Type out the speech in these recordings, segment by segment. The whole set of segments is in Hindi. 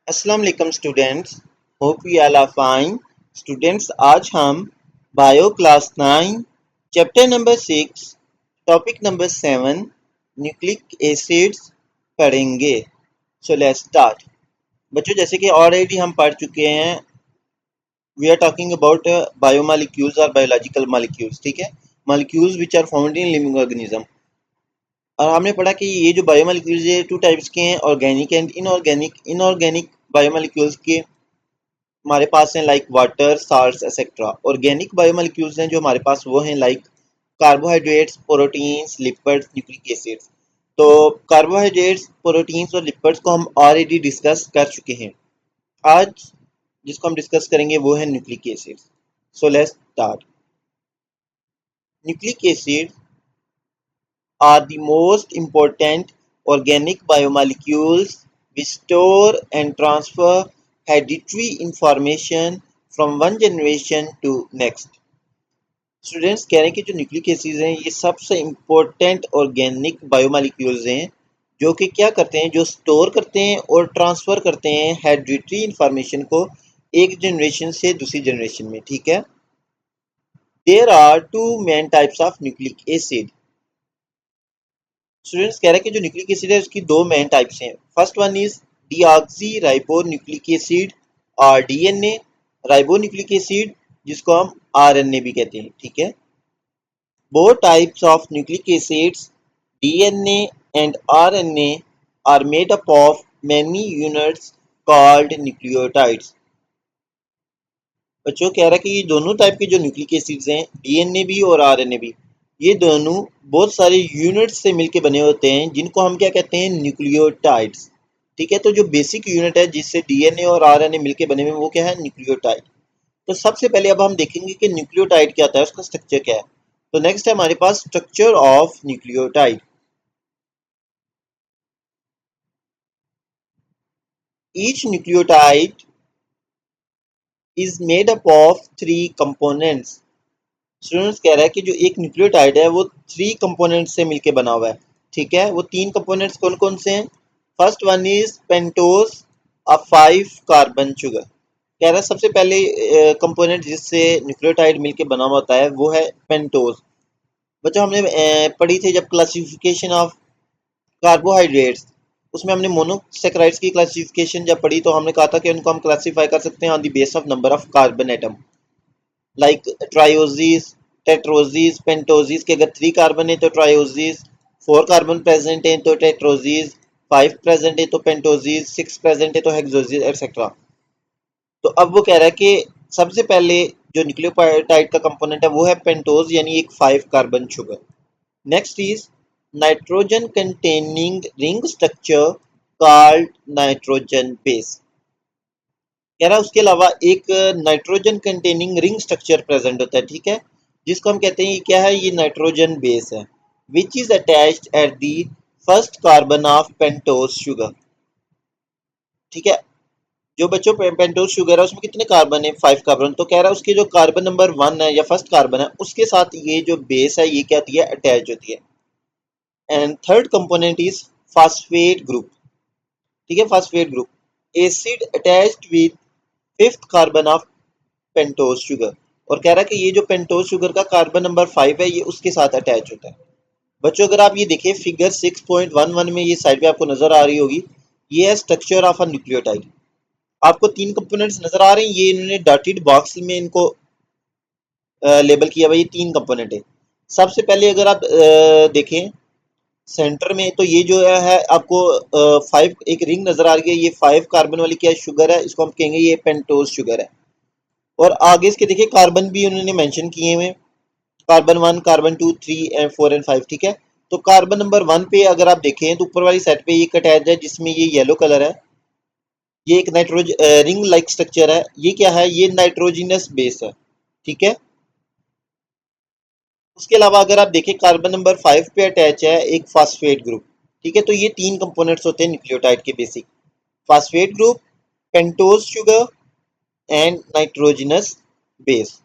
अस्सलाम वालेकुम students. Hope you all are fine. Students, आज हम bio class 9 chapter number 6 topic number 7 nucleic acids पढ़ेंगे। So let's start. बच्चों, जैसे कि ऑलरेडी हम पढ़ चुके हैं, we are talking about biomolecules और बायोलॉजिकल मॉलिक्यूल्स। ठीक है, molecules which are found in living organism. और हमने पढ़ा कि ये जो बायोमॉलिक्यूल्स ये टू टाइप्स के हैं, organic and inorganic. Inorganic biomolecules के हमारे पास हैं like water, salts etcetera. Organic biomolecules हैं जो हमारे पास वो हैं like carbohydrates, proteins, lipids, nucleic acids. तो कार्बोहाइड्रेट्स, प्रोटीन्स और लिपिड्स को हम ऑलरेडी डिस्कस कर चुके हैं। आज जिसको हम डिस्कस करेंगे वो है nucleic acids. So let's start. Nucleic acids are the most important organic biomolecules which store and transfer hereditary information from one generation to next। Students कह रहे हैं कि जो न्यूक्लिक एसिड्स हैं ये सबसे इम्पोर्टेंट ऑर्गेनिक बायोमोलिक्यूल्स हैं जो कि क्या करते हैं, जो स्टोर करते हैं और ट्रांसफ़र करते हैं हेरिडिटरी इंफॉर्मेशन को एक जनरेशन से दूसरी जनरेशन में। ठीक है, there are two main types of nucleic acid. Students कह रहे हैं कि जो न्यूक्लिक एसिड है उसकी दो मेन टाइप्स हैं। First one is deoxy ribo nucleic acid और डीएनए राइबो न्यूक्लिक एसिड, जिसको हम आरएनए भी कहते हैं। ठीक है, both types of nucleic acids DNA and RNA are made up of many units called nucleotides. बच्चों कह रहा है कि ये दोनों टाइप के जो न्यूक्लिक एसिड्स हैं, डीएनए भी और आरएनए भी, ये दोनों बहुत सारे यूनिट्स से मिलके बने होते हैं जिनको हम क्या कहते हैं, न्यूक्लियोटाइड्स। ठीक है, तो जो बेसिक यूनिट है जिससे डीएनए और आरएनए मिलके बने हुए वो क्या है, न्यूक्लियोटाइड। तो सबसे पहले अब हम देखेंगे कि न्यूक्लियोटाइड क्या होता है, उसका स्ट्रक्चर क्या है। तो नेक्स्ट है हमारे पास structure of nucleotide. Each nucleotide is made up of three components. Students कह रहा है कि जो एक न्यूक्लियोटाइड है वो थ्री कंपोनेंट से मिलके बना हुआ है। ठीक है, वो तीन कंपोनेंट्स कौन कौन से हैं। First one is pentose, a 5 carbon sugar. कह रहा है सबसे पहले कंपोनेंट जिससे न्यूक्लियोटाइड मिलके बना हुआ होता है वो है पेंटोज। बच्चों हमने पढ़ी थी जब क्लासिफिकेशन ऑफ कार्बोहाइड्रेट्स, उसमें हमने मोनोसेक्राइड्स की क्लासिफिकेशन जब पढ़ी तो हमने कहा था कि उनको हम क्लासीफाई कर सकते हैं on the base of number of carbon atom, like trioses, tetroses, pentoses के अगर 3 कार्बन है तो ट्रायोजीज, 4 कार्बन प्रेजेंट है तो टेट्रोजीज, 5 प्रेजेंट है तो पेंटोजीज, 6 प्रेजेंट है तो हेक्सोजीज एक्सेट्रा। तो अब वो कह रहा है कि सबसे पहले जो न्यूक्लियोटाइड का कंपोनेंट है वो है पेंटोज, यानी एक 5 carbon sugar. Next is nitrogen containing ring structure called nitrogen base. कह रहा है उसके अलावा एक nitrogen containing ring structure present होता है। ठीक है, जिसको हम कहते हैं ये क्या है, ये नाइट्रोजन बेस है, which is attached at the first carbon of pentose sugar. ठीक है, जो बच्चों पेंटोज शुगर है उसमें कितने कार्बन है, 5 कार्बन। तो कह रहा है उसके जो कार्बन नंबर 1 है या फर्स्ट कार्बन है उसके साथ ये जो बेस है ये क्या होती है, अटैच होती है। And third component is phosphate group. ठीक है, phosphate group acid attached with fifth carbon of pentose sugar. और कह रहा है कि ये जो पेंटोज शुगर का कार्बन नंबर 5 है ये उसके साथ अटैच होता है। बच्चों अगर आप ये देखें फिगर 6.11 में, ये साइड पे आपको नजर आ रही होगी, ये है स्ट्रक्चर ऑफ अ न्यूक्लियोटाइड। आपको तीन कंपोनेंट्स नजर आ रहे हैं, ये इन्होंने डॉटेड बॉक्स में इनको लेबल किया हुआ, ये तीन कंपोनेंट है। सबसे पहले अगर आप देखें सेंटर में, तो ये जो है आपको 5 एक रिंग नजर आ रही है, ये 5 कार्बन वाली क्या शुगर है, इसको हम कहेंगे ये पेंटोज शुगर है। और आगे इसके देखिए कार्बन भी उन्होंने मेंशन किए हुए, कार्बन 1, कार्बन 2, 3 एंड 4 एंड 5। ठीक है, तो कार्बन नंबर 1 पे अगर आप देखें तो ऊपर वाली साइड पे ये अटैच है जिसमें ये येलो कलर है, ये एक नाइट्रोज रिंग लाइक स्ट्रक्चर है, ये क्या है, ये नाइट्रोजिनस बेस है। ठीक है, उसके अलावा अगर आप देखें कार्बन नंबर 5 पे अटैच है एक फास्फेट ग्रुप। ठीक है, तो ये तीन कंपोनेंट्स होते हैं न्यूक्लियोटाइड के basic, phosphate group, pentose sugar and nitrogenous base.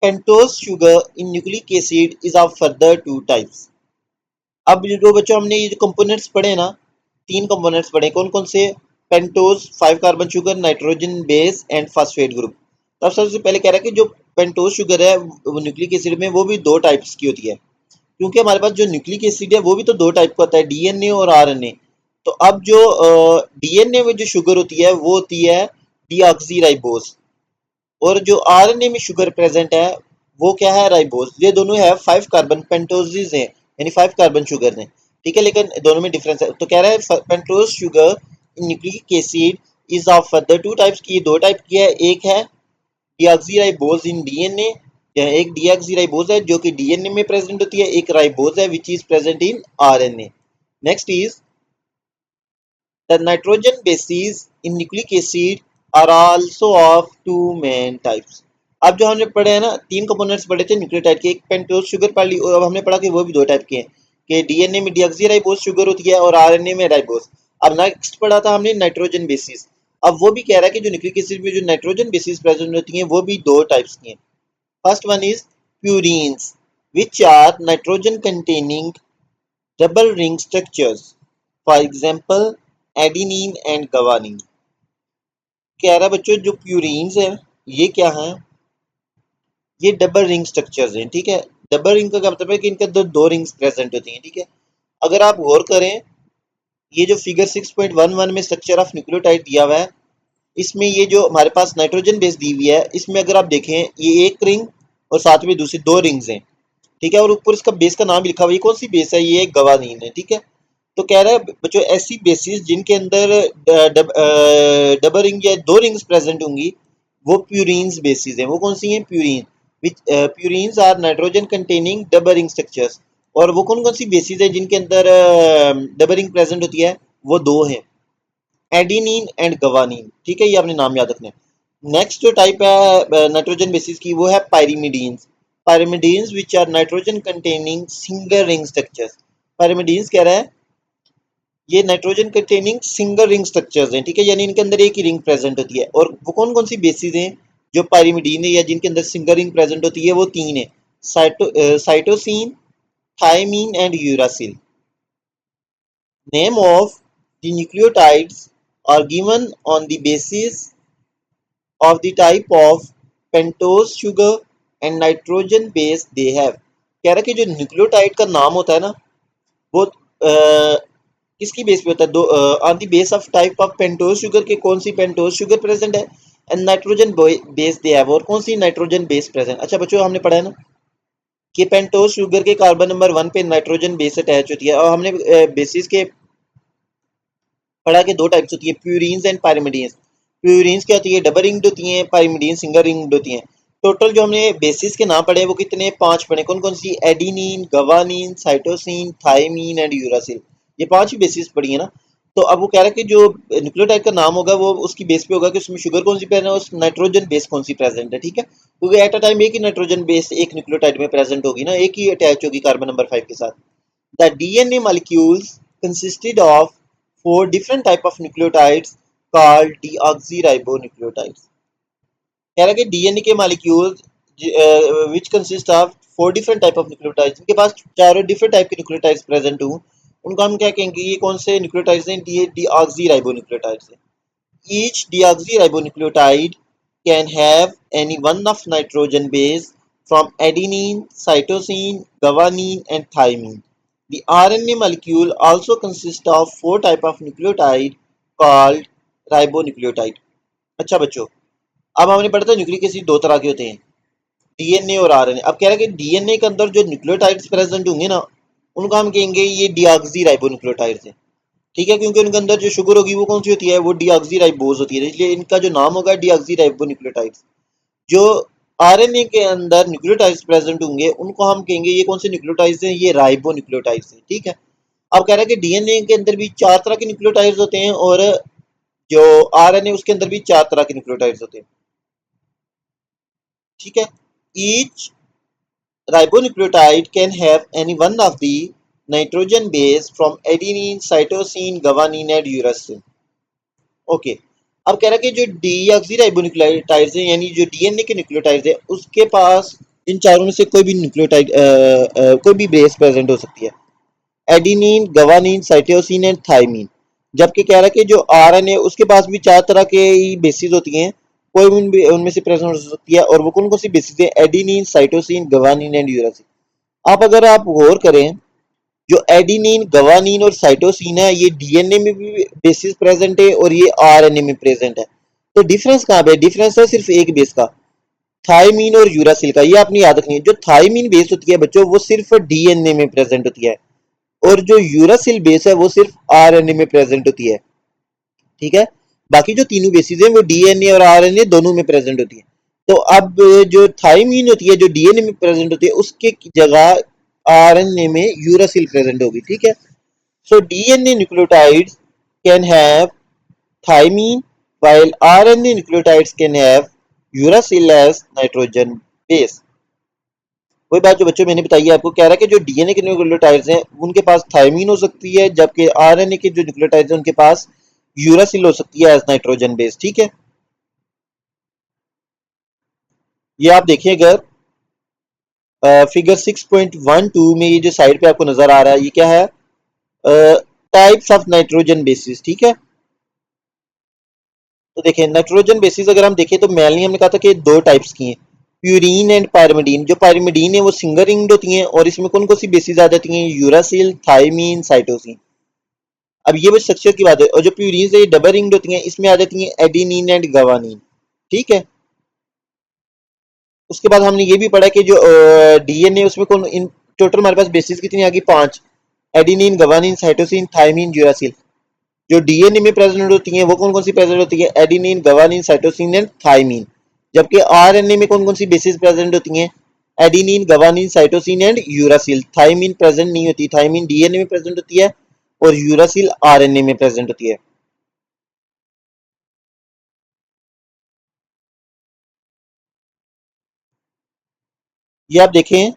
Pentose sugar in nucleic acid is of further two types. अब जो बच्चों हमने ये जो कंपोनेंट्स पढ़े ना, 3 कंपोनेंट्स पढ़े, कौन कौन से? Pentose 5 carbon sugar, nitrogen base and phosphate group. तब सबसे पहले कह रहा है कि जो पेंटोज शुगर है वो न्यूक्लिक एसिड में वो भी 2 टाइप्स की होती है, क्योंकि हमारे पास जो न्यूक्लिक एसिड है वो भी तो 2 टाइप का होता है, डीएनए और आरएनए। तो अब जो डीएनए में जो शुगर होती है वो होती है डीऑक्सीराइबोज, और जो आरएनए में शुगर प्रेजेंट है वो क्या है? राइबोज। ये दोनों है 5 कार्बन पेंटोजेज हैं, यानी 5 कार्बन शुगर हैं, ठीक है, लेकिन दोनों में डिफरेंस है। तो कह रहा है pentose sugar in nucleic acid is of the 2 types की, 2 टाइप की है। एक है डीऑक्सीराइबोज इन डीएनए, एक डीऑक्सीराइबोज है जो कि डीएनए में प्रेजेंट होती है, एक राइबोज है which is present in RNA. Next is the nitrogen bases in nucleic acid are also of two main types. अब जो हमने पढ़े हैं ना, 3 कंपोनेंट्स पढ़े थे न्यूक्लियोटाइड के, एक पेंटोज शुगर पढ़ ली, और अब हमने पढ़ा कि वो भी 2 टाइप के हैं, कि डीएनए में डीऑक्सीराइबोज शुगर होती है और आरएनए में राइबोज। अब नेक्स्ट पढ़ा था हमने नाइट्रोजन बेसिस। अब वो भी कह रहा है कि जो न्यूक्लिक एसिड में जो नाइट्रोजन बेसिस प्रेजेंट होती हैं वो भी 2 टाइप्स की हैं। First one is purines which are nitrogen containing double ring structures, for example adenine and guanine. कह रहा है बच्चों जो प्यूरीन्स हैं ये क्या हैं? ये डबल रिंग स्ट्रक्चर्स हैं, ठीक है। डबल रिंग का क्या मतलब है कि इनके अंदर 2 रिंग्स प्रेजेंट होती हैं, ठीक है। अगर आप गौर करें, ये जो फिगर 6.11 में स्ट्रक्चर ऑफ न्यूक्लियोटाइड दिया हुआ है, इसमें ये जो हमारे पास नाइट्रोजन बेस दी हुई है, इसमें अगर आप देखें ये एक रिंग और साथ में दूसरी 2 रिंग्स हैं, ठीक है, और ऊपर इसका बेस का नाम लिखा हुआ है। ये कौन सी बेस है? ये गवानीन है, ठीक है। तो कह रहा है बच्चों ऐसी बेसिस जिनके अंदर डबल रिंग या 2 रिंग्स प्रेजेंट होंगी वो प्यूरीन्स बेसिस हैं। वो कौन सी हैं? Purine. Which purines are nitrogen containing double ring structures. और वो कौन कौन सी बेसिस है जिनके अंदर डबल रिंग प्रेजेंट होती है? वो 2 हैं, एडिनिन एंड गवानीन, ठीक है, ये आपने नाम याद रखना है। नेक्स्ट जो टाइप है नाइट्रोजन बेसिस की वो है pyrimidines. Pyrimidines which are nitrogen containing single ring structures. Pyrimidines कह रहा है ये nitrogen containing single ring structures हैं, ठीक है, यानी इनके अंदर एक ही रिंग प्रेजेंट होती है। और वो कौन कौन सी बेसिस हैं जो पायरिमिडीन है या जिनके अंदर सिंगल रिंग प्रेजेंट होती है? वो 3 है, cytosine, thymine and uracil. Name of the nucleotides are given on the basis of the type of pentose sugar and nitrogen base they have. कह रहा है कि जो न्यूक्लियोटाइड का नाम होता है ना वो किसकी बेस पे होता है? दो on the base of type of pentose sugar के कौन सी पेंटोज शुगर प्रेजेंट है, and nitrogen base they have, और कौन सी नाइट्रोजन बेस प्रेजेंट। अच्छा बच्चों हमने पढ़ा है ना कि पेंटोज शुगर के कार्बन नंबर 1 पे नाइट्रोजन बेस अटैच होती है, और हमने बेसिस के पढ़ा के 2 टाइप्स होती है, प्यूरीन्स एंड पायरिमिडीन्स। प्यूरीन्स क्या होती है? डबल रिंग्ड होती हैं, पायरिमिडीन सिंगल रिंग्ड होती हैं। टोटल जो हमने बेसिस के नाम पढ़े वो कितने? 5 पढ़े। कौन कौन सी? Adenine, guanine, cytosine, thymine and uracil. ये 5 ही बेसिस पढ़ी है ना। तो अब वो कह रहा है कि जो न्यूक्लियोटाइड का नाम होगा वो उसकी बेस पे होगा कि उसमें शुगर कौन सी प्रेजेंट है, उस नाइट्रोजन बेस कौन सी प्रेजेंट है, ठीक है, क्योंकि एट अ टाइम एक ही नाइट्रोजन बेस एक न्यूक्लियोटाइड में प्रेजेंट होगी ना, एक ही अटैच होगी कार्बन नंबर 5 के साथ। The DNA molecules consisted of 4 different type of nucleotides called deoxyribonucleotides. कह रहा है कि डीएनए के molecules which consist of 4 different type of nucleotides, इनके पास चारों डिफरेंट टाइप के न्यूक्लियोटाइड्स प्रेजेंट हूँ, उनको हम क्या कहेंगे? ये कौन से न्यूक्लियोटाइड्स हैं? ये डीऑक्सीराइबोन्यूक्लियोटाइड्स हैं। Each deoxyribonucleotide can have any one of nitrogen base from adenine, cytosine, guanine and thymine. The RNA molecule also consists of 4 type of nucleotide called ribonucleotide. अच्छा बच्चों, अब हमने पढ़ा था न्यूक्लिक एसिड 2 तरह के होते हैं, डीएनए और आरएनए। अब कह रहा है कि डीएनए के अंदर जो न्यूक्लियोटाइड्स प्रेजेंट होंगे ना उनको हम कहेंगे ये डीऑक्सी राइबोन्यूक्लियोटाइड्स हैं, ठीक है, क्योंकि उनके अंदर जो शुगर होगी वो कौन सी होती है? वो डीऑक्सी राइबोज होती है, इसलिए इनका जो नाम होगा डीऑक्सी राइबोन्यूक्लियोटाइड्स। जो आरएनए के अंदर न्यूक्लियोटाइड्स प्रेजेंट होंगे उनको हम कहेंगे ये कौन से न्यूक्लियोटाइड्स हैं? ये राइबोन्यूक्लियोटाइड्स हैं, ठीक है। अब कह रहा है कि डीएनए के अंदर भी 4 तरह के न्यूक्लियोटाइड्स होते हैं और जो आरएनए उसके अंदर भी 4 तरह के न्यूक्लियोटाइड्स होते हैं, ठीक है। Each ribonucleotide can have any one of the nitrogen base from adenine, cytosine, guanine and uracil. Okay, अब कह रहा है कि जो डीऑक्सीराइबोन्यूक्लियोटाइड्स हैं यानी जो डीएनए के न्यूक्लियोटाइड्स हैं उसके पास इन चारों में से कोई भी न्यूक्लियोटाइड कोई भी बेस प्रेजेंट हो सकती है। Adenine, guanine, cytosine and thymine. जबकि कह रहा है कि जो आरएनए उसके पास भी 4 तरह के बेसिस होती हैं, कोई भी उनमें से प्रेजेंट हो सकती है। और वो कौन कौन सी बेसिस है? Adenine, cytosine, guanine and uracil. आप अगर आप गौर करें, जो एडिनिन, गवानीन और साइटोसिन है, ये डीएनए में भी बेसिस प्रेजेंट है और ये आरएनए में प्रेजेंट है। तो डिफरेंस कहाँ पे? डिफरेंस है सिर्फ एक बेस का, थायमीन और यूरासिल का। ये आपने याद रखनी है। जो थायमीन बेस होती है बच्चों, वो सिर्फ डीएनए में प्रेजेंट होती है, और जो यूरासिल बेस है वो सिर्फ आरएनए में प्रेजेंट होती है। ठीक है, बाकी जो तीनों बेसिस हैं वो डीएनए और आरएनए दोनों में प्रेजेंट होती है। तो अब जो थायमीन होती है, जो डीएनए में प्रेजेंट होती है, उसके जगह आरएनए में यूरासिल प्रेजेंट होगी। ठीक है, so DNA nucleotides can have thymine while RNA nucleotides can have uracil as nitrogen base। वही बात जो बच्चों मैंने बताई है आपको, कह रहा है कि जो डीएनए के न्यूक्लियोटाइड्स हैं उनके पास थायमीन हो सकती है, जबकि आरएनए के जो न्यूक्लियोटाइड्स हैं उनके पास यूरासिल हो सकती है एज नाइट्रोजन बेस। ठीक है, ये आप देखिए अगर फिगर 6.12 में, ये जो साइड पे आपको नजर आ रहा है, ये क्या है? Types of nitrogen bases. ठीक है, तो देखिए नाइट्रोजन बेसिस अगर हम देखें तो मेनली हमने कहा था कि दो टाइप्स की हैं, प्यूरीन एंड पायरिमिडीन। जो पायरिमिडीन है वो सिंगल रिंग्ड होती हैं, और इसमें कौन कौन सी बेसिस आ जाती हैं? Uracil, thymine, cytosine. अब ये बस स्ट्रक्चर की बात है। और जो प्यूरीन है ये डबल रिंग्ड होती हैं, इसमें आ जाती हैं एडिनिन एंड गवानीन। ठीक है, उसके बाद हमने ये भी पढ़ा कि जो डीएनए उसमें कौन इन टोटल हमारे पास बेसिस कितनी आ गई? 5। Adenine, guanine, cytosine, thymine, uracil. जो डीएनए में प्रेजेंट होती हैं वो कौन कौन सी प्रेजेंट होती है? Adenine, guanine, cytosine and thymine. जबकि आरएनए में कौन कौन सी बेसिस प्रेजेंट होती हैं? Adenine, guanine, cytosine and uracil. Thymine present नहीं होती। थायमीन डीएनए में प्रेजेंट होती है और यूरासिल आरएनए में प्रेजेंट होती है। ये आप देखें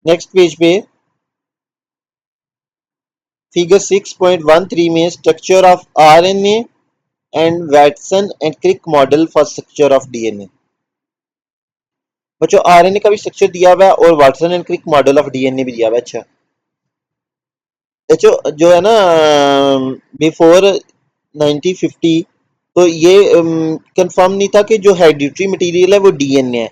नेक्स्ट पेज पे फिगर 6.13 में, structure of RNA and Watson and Crick model for structure of DNA. बच्चों आरएनए का भी स्ट्रक्चर दिया हुआ है और Watson and Crick model of DNA भी दिया हुआ है। अच्छा, बच्चों जो है ना, बिफोर 1950 तो ये कंफर्म नहीं था कि जो हेरिडिटरी मटेरियल है वो डीएनए है।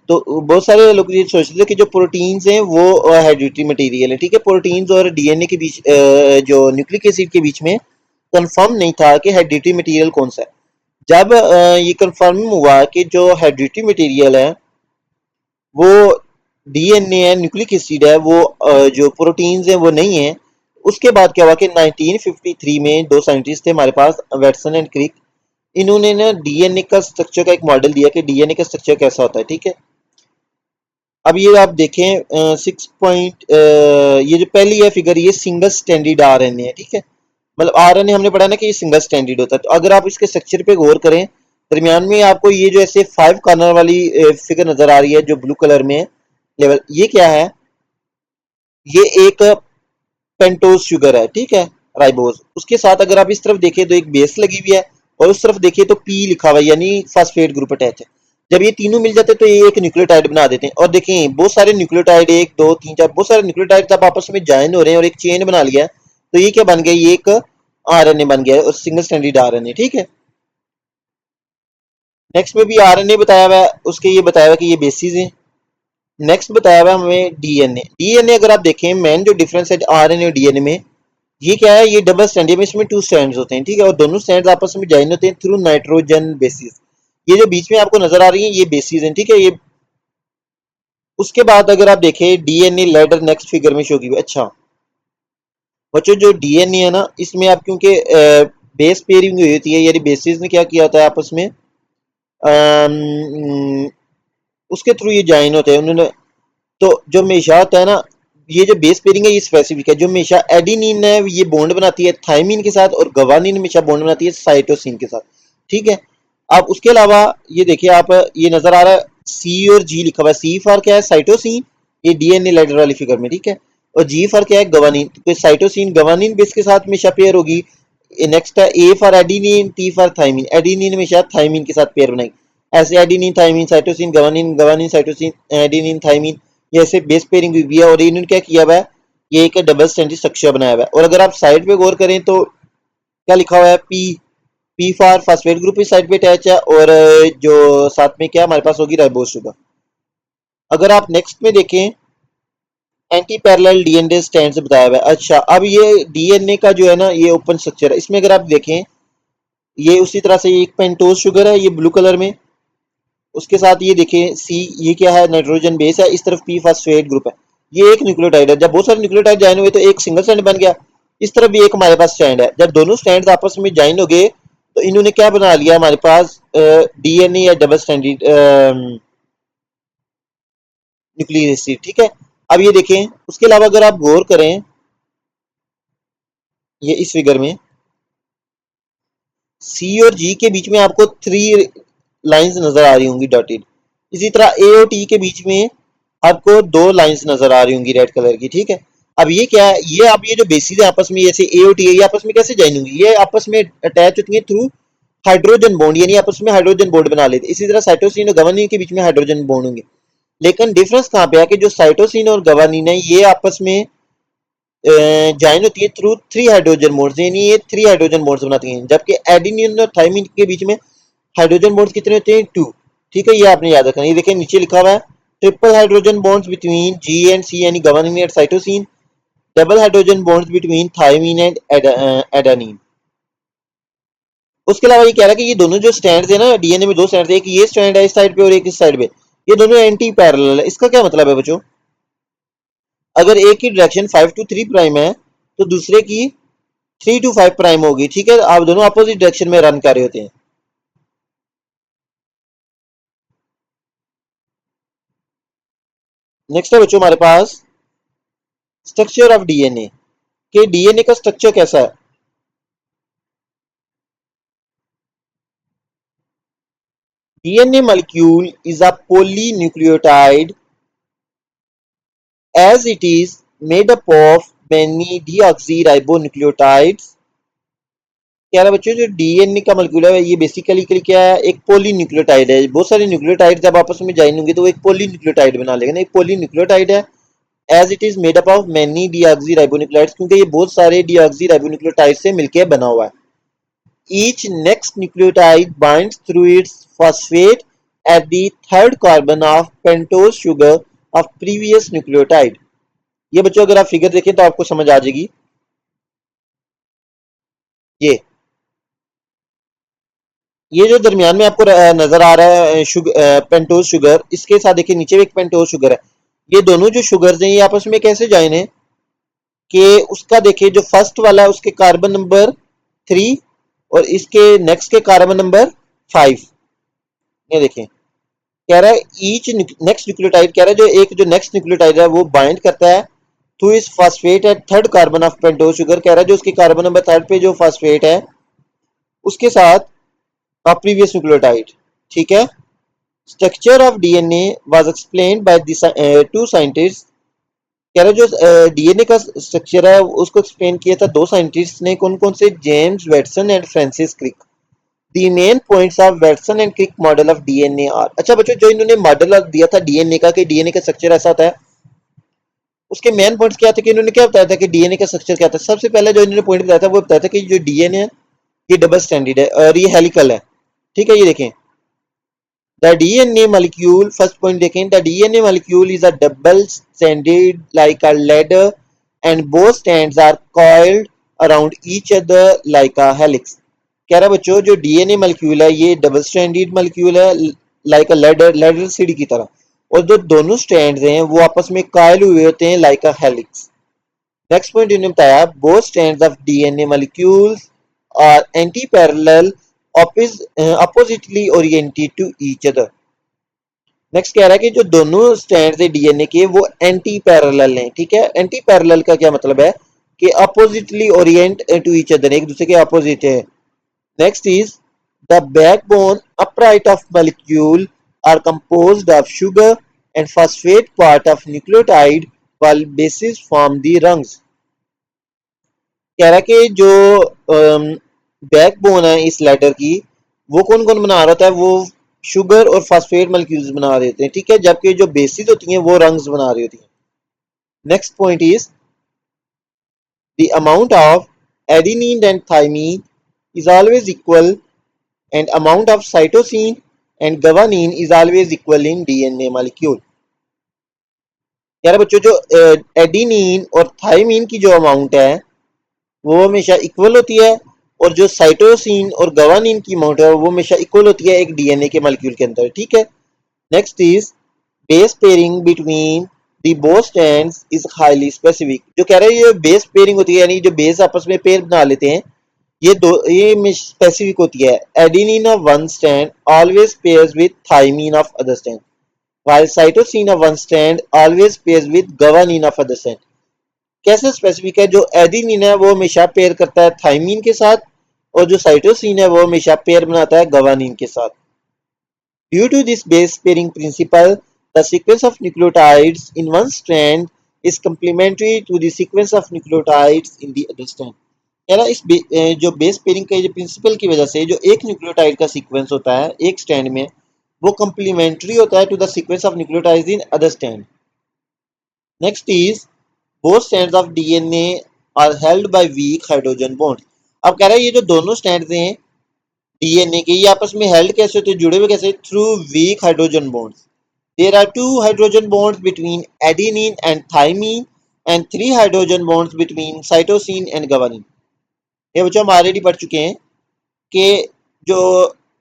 तो बहुत सारे लोग ये सोचते थे कि जो प्रोटीन्स हैं वो हेरिडिटरी मटेरियल है। ठीक है, प्रोटीन्स और डीएनए के बीच जो न्यूक्लिक एसिड के बीच में कंफर्म नहीं था कि हेरिडिटरी मटेरियल कौन सा है। जब ये कंफर्म हुआ कि जो हेरिडिटरी मटेरियल है वो डीएनए है, न्यूक्लिक एसिड है, वो जो प्रोटीन्स हैं वो नहीं है। उसके बाद क्या हुआ कि 1953 में दो साइंटिस्ट थे हमारे पास, वेटसन एंड क्रिक। इन्होंने ना डीएनए का स्ट्रक्चर का एक मॉडल दिया कि डीएनए का स्ट्रक्चर कैसा होता है। ठीक है, अब ये आप देखें 6 ये जो पहली है फिगर, ये सिंगल स्टैंडर्ड आरएनए है। ठीक है, मतलब आरएनए हमने पढ़ा ना कि ये सिंगल स्टैंडर्ड होता है। तो अगर आप इसके स्ट्रक्चर पे गौर करें, दरमियान में आपको ये जो ऐसे 5 कॉर्नर वाली फिगर नजर आ रही है जो ब्लू कलर में लेवल, ये क्या है? ये एक पेंटोज शुगर है। ठीक है, राइबोज। उसके साथ अगर आप इस तरफ देखें तो एक बेस लगी हुई है, और उस तरफ देखिए तो पी लिखा हुआ है, यानी फास्फेट ग्रुप अटैच है। जब ये तीनों मिल जाते हैं तो ये एक न्यूक्लियोटाइड बना देते हैं। और देखें बहुत सारे न्यूक्लियोटाइड, 1 2 3 4, बहुत सारे न्यूक्लियोटाइड जब आपस में ज्वाइन हो रहे हैं और एक चेन बना लिया है, तो ये क्या बन गया? ये एक आरएनए बन गया है, और सिंगल स्टैंडर्ड आरएनए। ठीक है, नेक्स्ट में भी आरएनए बताया हुआ है, उसके ये बताया हुआ है कि ये बेसिस है। नेक्स्ट बताया हुआ है हमें डीएनए। डीएनए अगर आप देखें, मेन जो डिफरेंस है आरएनए और डीएनए में, ये क्या है? ये डबल स्टैंड है, इसमें 2 स्टैंड्स होते हैं। ठीक है, और दोनों स्टैंड्स आपस में ज्वाइन होते हैं थ्रू नाइट्रोजन बेसिस। ये जो बीच में आपको नजर आ रही है ये बेसिस हैं। ठीक है, ये उसके बाद अगर आप देखें डीएनए लैडर नेक्स्ट फिगर में शो की हुई। अच्छा बच्चों, जो डीएनए है ना, इसमें आप क्योंकि बेस पेयरिंग हुई होती है, यानी बेसिस ने क्या किया होता है आपस में, अम, उसके थ्रू ये ज्वाइन होते हैं उन्होंने। तो जो हमेशा होता है ना, ये जो बेस पेयरिंग है ये स्पेसिफिक है। जो हमेशा एडिनिन है ये बॉन्ड बनाती है थायमीन के साथ, और गवानीन हमेशा बॉन्ड बनाती है साइटोसिन के साथ। ठीक है, अब उसके अलावा ये देखिए आप, ये नजर आ रहा है सी और जी लिखा हुआ है। सी फॉर क्या है? साइटोसिन, ये डीएनए लेटर वाली फिगर में। ठीक है, और जी फॉर क्या है? गवानीन। तो साइटोसिन गवानीन बेस के साथ हमेशा पेयर होगी। नेक्स्ट है A for adenine, T for thymine. Adenine हमेशा थायमीन के साथ पेयर बनाएगी। ऐसे adenine, thymine, cytosine, guanine, guanine, cytosine, adenine, thymine, ये ऐसे बेस पेयरिंग हुई है। और इन्होंने क्या किया हुआ है? ये एक डबल स्ट्रैंडेड स्ट्रक्चर बनाया हुआ है। और अगर आप साइड पे गौर करें तो क्या लिखा हुआ है, P, P for phosphate group इस साइड पे अटैच है, और जो साथ में क्या हमारे पास होगी, राइबोज शुगर। अगर आप नेक्स्ट में देखें, एंटी पैरेलल डीएनए स्ट्रैंड बताया हुआ है। अच्छा, अब ये डीएनए का जो है ना, ये ओपन स्ट्रक्चर है, इसमें अगर आप देखें, ये उसी तरह से एक पेंटोज शुगर है, ये ब्लू कलर में, उसके साथ ये देखें सी, ये क्या है, नाइट्रोजन बेस है, इस तरफ पी फास्फेट ग्रुप है। ये एक न्यूक्लियोटाइड है। जब बहुत सारे न्यूक्लियोटाइड ज्वाइन हुए तो एक सिंगल स्टैंड बन गया। इस तरफ भी एक हमारे पास स्टैंड है। जब दोनों स्टैंड आपस में ज्वाइन हो गए तो इन्होंने क्या बना लिया, हमारे पास डीएनए या डबल स्टैंडर्ड न्यूक्लियर एसिड। ठीक है, अब ये देखें, उसके अलावा अगर आप गौर करें, ये इस फिगर में सी और जी के बीच में आपको 3 लाइंस नजर आ रही होंगी डॉटेड। इसी तरह ए और टी के बीच में आपको 2 लाइंस नजर आ रही होंगी रेड कलर की। ठीक है, अब ये क्या है, ये अब ये जो बेसिस है आपस में, जैसे ए और टी है, ये आपस में कैसे ज्वाइन होंगी, ये आपस में अटैच होती है थ्रू हाइड्रोजन बॉन्ड, यानी आपस में हाइड्रोजन बॉन्ड बना लेते। इसी तरह साइटोसिन और गवानीन के बीच में हाइड्रोजन बॉन्ड होंगे। लेकिन डिफरेंस कहाँ पे है कि जो साइटोसिन और गवानीन है, ये आपस में ज्वाइन होती है थ्रू 3 हाइड्रोजन बॉन्ड्स, यानी ये 3 हाइड्रोजन बॉन्ड्स बनाती हैं। जबकि एडेनिन और थाइमिन के बीच में हाइड्रोजन बॉन्ड्स कितने होते हैं, 2। ठीक है, ये आपने याद रखना। ये देखिए नीचे लिखा हुआ है, triple hydrogen bonds between G and C, यानी guanine and cytosine, double hydrogen bonds between thymine and adenine. उसके अलावा ये कह रहा है कि ये दोनों जो स्टैंड है ना, डीएनए में 2 स्टैंड है, एक ये स्टैंड है इस साइड पे और एक इस साइड पे, ये दोनों एंटी पैरेलल है। इसका क्या मतलब है बच्चों, अगर एक की डायरेक्शन 5 to 3 प्राइम है तो दूसरे की 3 to 5 प्राइम होगी। ठीक है, आप दोनों अपोजिट डायरेक्शन में रन कर रहे होते हैं। नेक्स्ट है बच्चों हमारे पास स्ट्रक्चर ऑफ डीएनए, के डीएनए का स्ट्रक्चर कैसा है। DNA molecule is a polynucleotide as it is made up of many deoxyribonucleotides। कह रहा है बच्चों, जो डीएनए का मॉलिक्यूल है ये बेसिकली क्या है, एक पोलीन्यूक्लियोटाइड है। बहुत सारे न्यूक्लियोटाइड जब आपस में ज्वाइन होंगे तो वो एक पोलीन्यूक्लियोटाइड बना लेगा ना, एक पोलीन्यूक्लियोटाइड है। As it is made up of many deoxyribonucleotides, क्योंकि ये बहुत सारे डीऑक्सीराइबोन्यूक्लियोटाइड से मिलकर बना हुआ है। Each next nucleotide binds through it's phosphate at the third carbon of pentose sugar of previous nucleotide. ये बच्चों अगर आप फिगर देखें तो आपको समझ आ जाएगी। ये जो दरमियान में आपको नजर आ रहा है शुगर, पेंटोज शुगर, इसके साथ देखिए नीचे भी एक पेंटोज शुगर है। ये दोनों जो शुगर्स हैं ये आपस में कैसे ज्वाइन है कि उसका देखिए जो फर्स्ट वाला है उसके कार्बन नंबर 3 और इसके नेक्स्ट के कार्बन नंबर 5। ये देखें, कह रहा है ईच नेक्स्ट न्यूक्लियोटाइड, कह रहा है जो एक जो नेक्स्ट न्यूक्लियोटाइड है वो बाइंड करता है टू इस phosphate at third carbon of pentose sugar. कह रहा है जो उसके कार्बन नंबर 3 पे जो फास्फेट है उसके साथ प्रीवियस न्यूक्लियोटाइड। ठीक है, structure of DNA was explained by two scientist. कह रहे जो डीएनए का स्ट्रक्चर है उसको एक्सप्लेन किया था 2 साइंटिस्ट ने। कौन कौन से, James Watson and Francis Crick. The main points of Watson and Crick model of DNA are. अच्छा बच्चों, जो इन्होंने मॉडल दिया था डीएनए का कि डीएनए का स्ट्रक्चर ऐसा होता है, उसके मेन पॉइंट्स क्या थे कि इन्होंने क्या बताया था कि डीएनए का स्ट्रक्चर क्या था। सबसे पहले जो इन्होंने पॉइंट बताया था वो बताया था कि जो डीएनए है ये डबल स्टैंडर्ड है और ये हेलिकल है। ठीक है, ये देखें the DNA molecule, first point देखें, the DNA molecule is a double stranded like a ladder and both strands are coiled around each other like a helix। कह रहा है बच्चों जो डीएनए मॉलिक्यूल है ये डबल स्ट्रैंडेड मॉलिक्यूल है, लाइक अ लेडर सीढ़ी की तरह, और जो दोनों स्ट्रैंड्स हैं वो आपस में कायल हुए होते हैं like a helix. Next point इन्होंने बताया both strands of DNA molecules are antiparallel oppositely oriented to each other। नेक्स्ट कह रहा है कि जो दोनों स्ट्रैंड्स है डीएनए के वो एंटी पैरेलल हैं। ठीक है, एंटी पैरेलल का क्या मतलब है कि oppositely orient to each other, एक दूसरे के अपोजिट है। Next is the backbone upright of molecule are composed of sugar and phosphate part of nucleotide while bases form the rungs। कह रहा है कि जो बैकबोन है इस लेटर की वो कौन कौन बना रहा था, वो शुगर और फास्फेट मॉलिक्यूल्स बना रहे होते हैं। ठीक है, जबकि जो बेसिस होती हैं वो रंग्स बना रही होती हैं। Next point is The amount of adenine and thymine is always equal and amount of cytosine and guanine is always equal in DNA molecule. यार बच्चों जो एडिनिन और थाइमीन की जो अमाउंट है वो हमेशा इक्वल होती है और जो साइटोसिन और गवानीन की अमाउंट है वो हमेशा इक्वल होती है एक डीएनए के मॉलिक्यूल के अंदर, ठीक है। Next is base pairing between the both strands is highly specific. जो कह रहे हैं ये बेस पेयरिंग होती है यानी जो बेस आपस में पेयर बना लेते हैं ये स्पेसिफिक होती है। Adenine of one strand always pairs with thymine of other strand while cytosine of one strand always pairs with guanine of other strand। कैसे स्पेसिफिक है? जो एडेनिन है वो हमेशा पेयर करता है थाइमीन के साथ और जो साइटोसिन है वो हमेशा पेयर बनाता है गवानीन के साथ। Due to this base pairing principle, the sequence of nucleotides in one strand is complementary to the sequence of nucleotides in the other strand। यार इस जो बेस पेयरिंग के प्रिंसिपल की वजह से जो एक न्यूक्लियोटाइड का सीक्वेंस होता है एक स्ट्रैंड में वो कंप्लीमेंट्री होता है to the sequence of nucleotides in other strand. Next is both strands of DNA are held by weak hydrogen bonds. अब कह रहा है ये जो दोनों स्ट्रैंड्स हैं डीएनए के ये आपस में हेल्ड कैसे होते हैं, जुड़े हुए कैसे? Through weak hydrogen bonds. There are 2 hydrogen bonds between adenine and thymine and 3 hydrogen bonds between cytosine and guanine. ये बच्चों हम ऑलरेडी पढ़ चुके हैं कि जो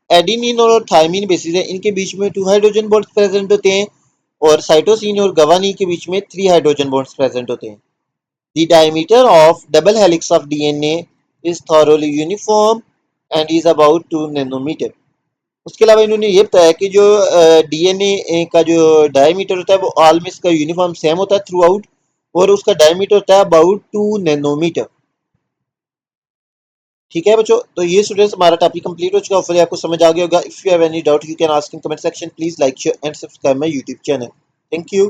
एडेनिन और थाइमीन बेसिस है इनके बीच में 2 हाइड्रोजन बॉन्ड्स प्रेजेंट होते हैं और साइटोसिन और गवानीन के बीच में 3 हाइड्रोजन बॉन्ड्स प्रेजेंट होते हैं। The diameter of double helix of DNA is thoroughly uniform and is about 2 nanometre. उसके अलावा इन्होंने ये बताया कि जो डीएनए का जो डायमीटर होता है वो ऑलमोस्ट का यूनिफॉर्म सेम होता है थ्रू आउट और उसका डायमीटर होता है अबाउट 2 नैनोमीटर। ठीक है बच्चों, तो ये स्टूडेंट्स हमारा टॉपिक कंप्लीट हो चुका है। फिर आपको समझ आ गया होगा। If you have any doubt you can ask in comment section. Please like share and subscribe my YouTube channel. Thank you.